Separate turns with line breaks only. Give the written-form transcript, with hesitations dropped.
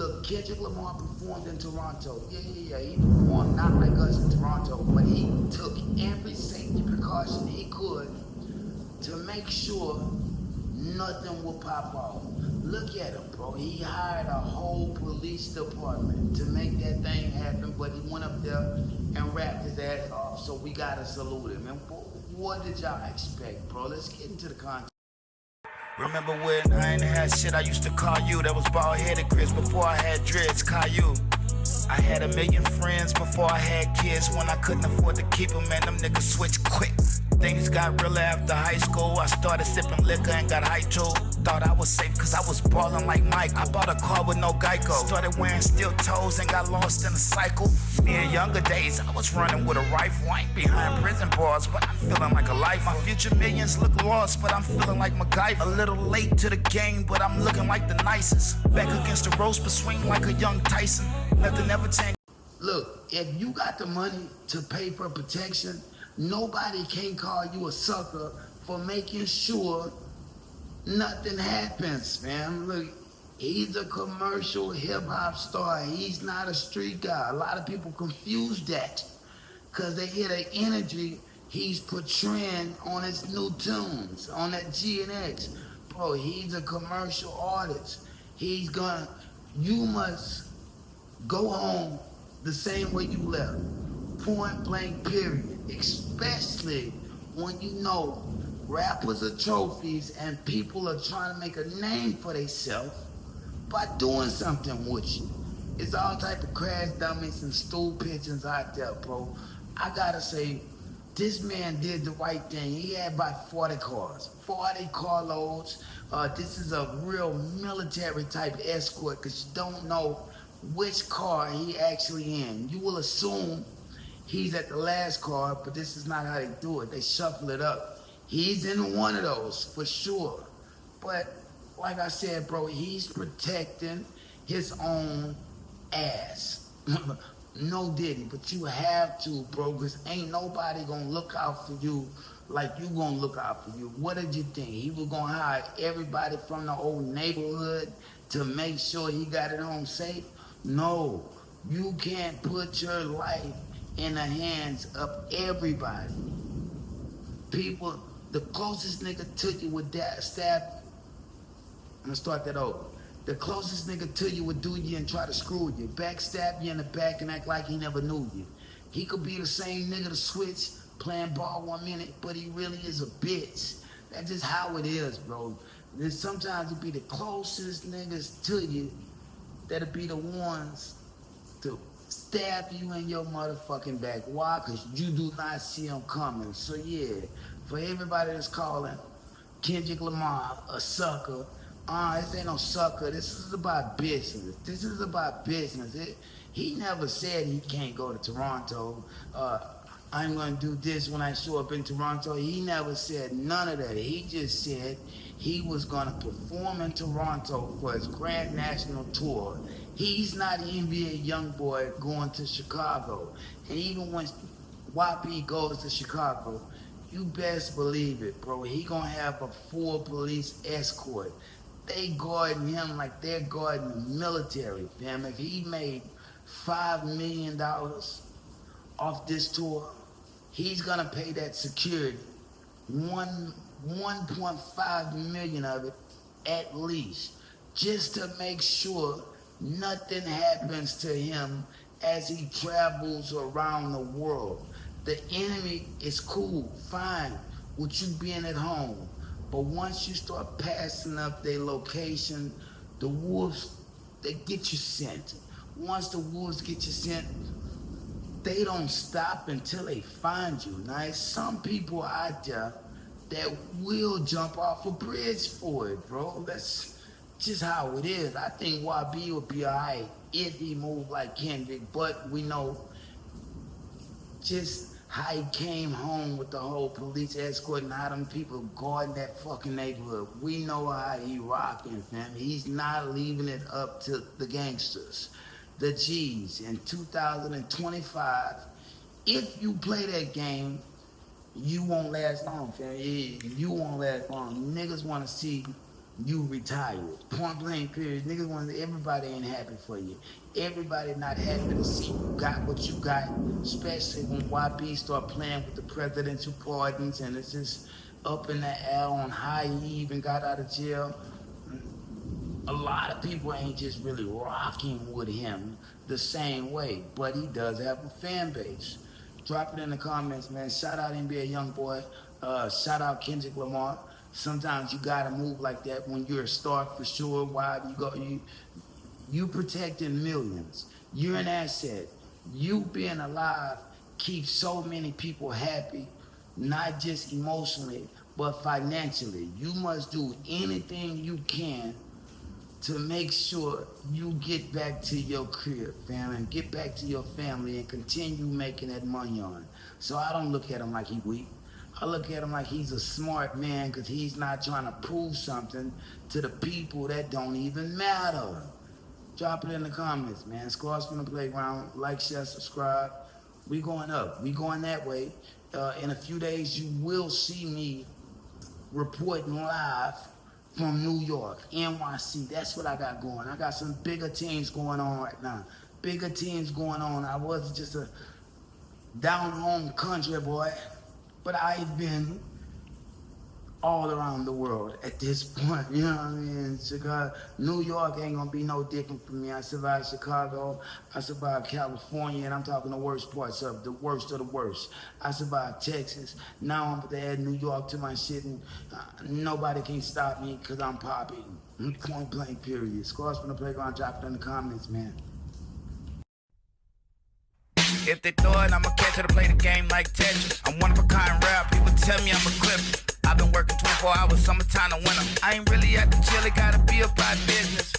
Look, Kendrick Lamar performed in Toronto. Yeah. He performed not like us in Toronto, but he took every safety precaution he could to make sure nothing will pop off. Look at him, bro. He hired a whole police department to make that thing happen, but he went up there and rapped his ass off, so we gotta salute him. And what did y'all expect, bro? Let's get into the content.
Remember when I ain't had shit, I used to call you. That was bald-headed Chris before I had dreads, Caillou. I had a million friends before I had kids. When I couldn't afford to keep them, man, them niggas switched quick. Things got real after high school. I started sipping liquor and got high too. Thought I was safe cause I was ballin' like Mike. I bought a car with no Geico. Started wearing steel toes and got lost in a cycle. Me in younger days, I was running with a rifle. I ain't behind prison bars, but I'm feeling like a life. My future millions look lost, but I'm feeling like MacGyver. A little late to the game, but I'm looking like the nicest. Back against the ropes, but swing like a young Tyson. Nothing ever changed.
Look, if you got the money to pay for protection, nobody can call you a sucker for making sure nothing happens, fam. Look, he's a commercial hip-hop star. He's not a street guy. A lot of people confuse that because they hear the energy he's portraying on his new tunes, on that G and X. Bro, he's a commercial artist. You must go home the same way you left. Point blank, period. Especially when you know rappers are trophies and people are trying to make a name for themselves by doing something with you. It's all type of crash dummies and stool pigeons out there, bro. I gotta say, this man did the right thing. He had about 40 cars, 40 carloads. This is a real military type escort because you don't know which car he actually in. You will assume he's at the last car, but this is not how they do it. They shuffle it up. He's in one of those for sure. But like I said, bro, he's protecting his own ass. No Diddy, but you have to, bro, because ain't nobody gonna look out for you like you gonna look out for you. What did you think? He was gonna hire everybody from the old neighborhood to make sure he got it home safe? No, you can't put your life in the hands of everybody. People, the closest nigga to you would stab. I'm gonna start that over. The closest nigga to you would do you and try to screw you, backstab you in the back and act like he never knew you. He could be the same nigga to switch, playing ball 1 minute, but he really is a bitch. That's just how it is, bro. Then sometimes it be the closest niggas to you that'll be the ones to stab you in your motherfucking back. Why? Because you do not see them coming. So yeah, for everybody that's calling Kendrick Lamar a sucker, this ain't no sucker. This is about business. This is about business. He never said he can't go to Toronto. I'm going to do this when I show up in Toronto. He never said none of that. He just said he was going to perform in Toronto for his Grand National Tour. He's not an NBA young boy going to Chicago. And even when YP goes to Chicago, you best believe it, bro. He going to have a full police escort. They guarding him like they're guarding the military, fam. If he made $5 million off this tour, he's gonna pay that security. 1.5 million of it at least, just to make sure nothing happens to him as he travels around the world. The enemy is cool, fine, with you being at home. But once you start passing up their location, the wolves, they get you sent. Once the wolves get you sent, they don't stop until they find you. Now, some people out there that will jump off a bridge for it, bro. That's just how it is. I think YB would be all right if he moved like Kendrick, but we know just how he came home with the whole police escort and how them people guarding that fucking neighborhood. We know how he rocking, fam. He's not leaving it up to the gangsters, the G's. In 2025, if you play that game, you won't last long, fam. You won't last long. Niggas want to see you retired. Point blank period. Niggas want everybody ain't happy for you. Everybody not happy to see you got what you got, especially when YB start playing with the presidential pardons and it's just up in the air on how he even got out of jail. A lot of people ain't just really rocking with him the same way, but he does have a fan base. Drop it in the comments, man. Shout out NBA Youngboy. Shout out Kendrick Lamar. Sometimes you gotta move like that when you're a star for sure. Why you protecting millions. You're an asset. You being alive keeps so many people happy, not just emotionally, but financially. You must do anything you can to make sure you get back to your crib, fam, and get back to your family and continue making that money on. So I don't look at him like he weak. I look at him like he's a smart man because he's not trying to prove something to the people that don't even matter. Drop it in the comments, man. Squads from the Playground. Like, share, subscribe. We going up. We going that way. In a few days, you will see me reporting live from New York, NYC. That's what I got going. I got some bigger teams going on right now. Bigger teams going on. I wasn't just a down-home country boy, but I've been all around the world at this point. You know what I mean? Chicago, New York ain't gonna be no different for me. I survived Chicago, I survived California, and I'm talking the worst parts of the worst of the worst. I survived Texas. Now I'm about to add New York to my shit, and nobody can stop me because I'm popping. Point blank period. Scores from the Playground, drop it in the comments, man.
If they throw it, I'ma catch it to play the game like Tetris. I'm one of a kind rap, people tell me I'm equipped. I've been working 24 hours, summertime to winter. I ain't really at the chill, it gotta be about business.